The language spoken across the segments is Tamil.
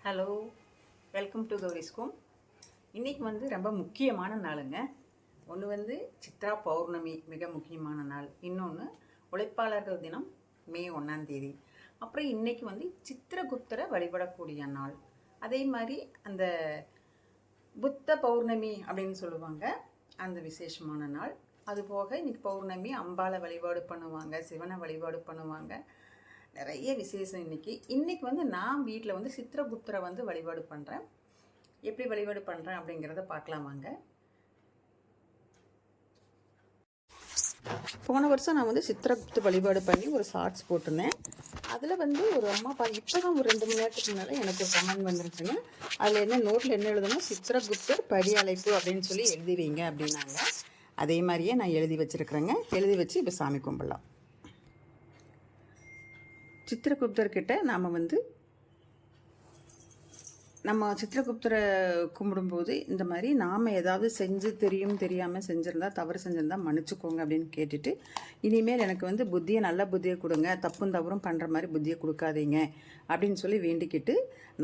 Hello, welcome to Gowri's home. இன்றைக்கி ரொம்ப முக்கியமான நாளுங்க. ஒன்று சித்ரா பௌர்ணமி, மிக முக்கியமான நாள். இன்னொன்று உழைப்பாளர்கள் தினம், மே 1ஆம் தேதி. அப்புறம் இன்றைக்கி சித்திரகுப்தரை வழிபடக்கூடிய நாள். அதே மாதிரி அந்த புத்த பௌர்ணமி அப்படின்னு சொல்லுவாங்க, அந்த விசேஷமான நாள். அதுபோக இன்றைக்கி பௌர்ணமி, அம்பாளை வழிபாடு பண்ணுவாங்க, சிவனை வழிபாடு பண்ணுவாங்க. நிறைய விசேஷம் இன்றைக்கி நான் வீட்டில் சித்திரகுப்தரை வழிபாடு பண்ணுறேன். எப்படி வழிபாடு பண்ணுறேன் அப்படிங்கிறத பார்க்கலாம் வாங்க. போன வருஷம் நான் சித்திரகுப்த வழிபாடு பண்ணி ஒரு ஷார்ட்ஸ் போட்டிருந்தேன். அதில் ஒரு அம்மா இப்போ தான் ஒரு 2 மணி நேரத்துக்கு முன்னால் எனக்கு ஒரு கமெண்ட் வந்துருச்சுங்க. அதில் என்ன நோட்டில் என்ன எழுதணும், சித்திரகுப்தர் படி அழைப்பு அப்படின்னு சொல்லி எழுதி வைங்க அப்படின்னாங்க. அதே மாதிரியே நான் எழுதி வச்சுருக்குறேங்க. எழுதி வச்சு இப்போ சாமி கும்பிடலாம். சித்திரகுப்தர்கிட்ட நம்ம சித்திரகுப்தரை கும்பிடும்போது இந்த மாதிரி நாம் ஏதாவது செஞ்சு தெரியாமல் செஞ்சுருந்தா, தவறு செஞ்சுருந்தா மன்னிச்சுக்கோங்க அப்படின்னு கேட்டுட்டு, இனிமேல் எனக்கு புத்தியை நல்ல புத்தியை கொடுங்க, தப்பும் தவறும் பண்ணுற மாதிரி புத்தியை கொடுக்காதீங்க அப்படின்னு சொல்லி வேண்டிக்கிட்டு,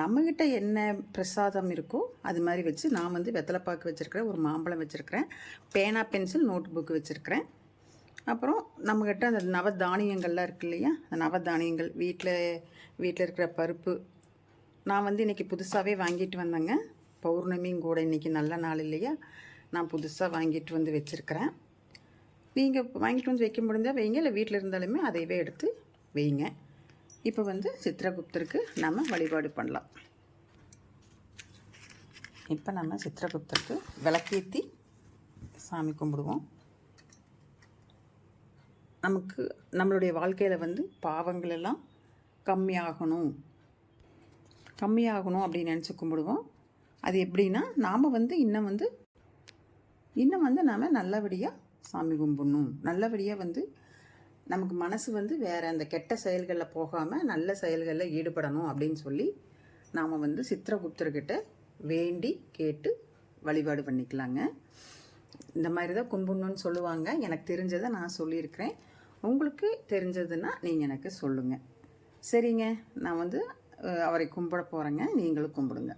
நம்மக்கிட்ட என்ன பிரசாதம் இருக்கோ அது மாதிரி வச்சு நான் வெத்தலைப்பாக்கு வச்சுருக்கிறேன், ஒரு மாம்பழம் வச்சுருக்கிறேன், பேனா பென்சில் நோட் புக்கு வச்சுருக்கிறேன். அப்புறம் நம்மக்கிட்ட அந்த நவதானியங்கள்லாம் இருக்குது இல்லையா, அந்த நவதானியங்கள் வீட்டில் இருக்கிற பருப்பு நான் இன்றைக்கி புதுசாகவே வாங்கிட்டு வந்தேங்க. பௌர்ணமியும் கூட இன்றைக்கி நல்ல நாள் இல்லையா, நான் புதுசாக வாங்கிட்டு வச்சுருக்கிறேன். நீங்கள் வாங்கிட்டு வைக்க முடிஞ்சால் வைங்க, இல்லை வீட்டில் இருந்தாலுமே அதையவே எடுத்து வைங்க. இப்போ சித்திரகுப்தருக்கு நம்ம வழிபாடு பண்ணலாம். இப்போ நம்ம சித்திரகுப்தருக்கு விளக்கேற்றி சாமி கும்பிடுவோம். நம்மளுடைய வாழ்க்கையில் பாவங்கள் எல்லாம் கம்மியாகணும் அப்படின்னு நினச்சி கும்பிடுவோம். அது எப்படின்னா, நாம் இன்னும் நாம் நல்லபடியாக சாமி கும்பிடணும். நல்லபடியாக நமக்கு மனசு வேறு அந்த கெட்ட செயல்களில் போகாமல் நல்ல செயல்களில் ஈடுபடணும் அப்படின்னு சொல்லி நாம் சித்திரகுப்தர்கிட்ட வேண்டி கேட்டு வழிபாடு பண்ணிக்கலாங்க. இந்த மாதிரி தான் கும்பிடணுன்னு சொல்லுவாங்க. எனக்கு தெரிஞ்சதை நான் சொல்லியிருக்கிறேன். உங்களுக்கு தெரிஞ்சதுன்னா நீங்கள் எனக்கு சொல்லுங்கள். சரிங்க, நான் அவரை கும்பிட போகிறேங்க. நீங்களும் கும்பிடுங்க.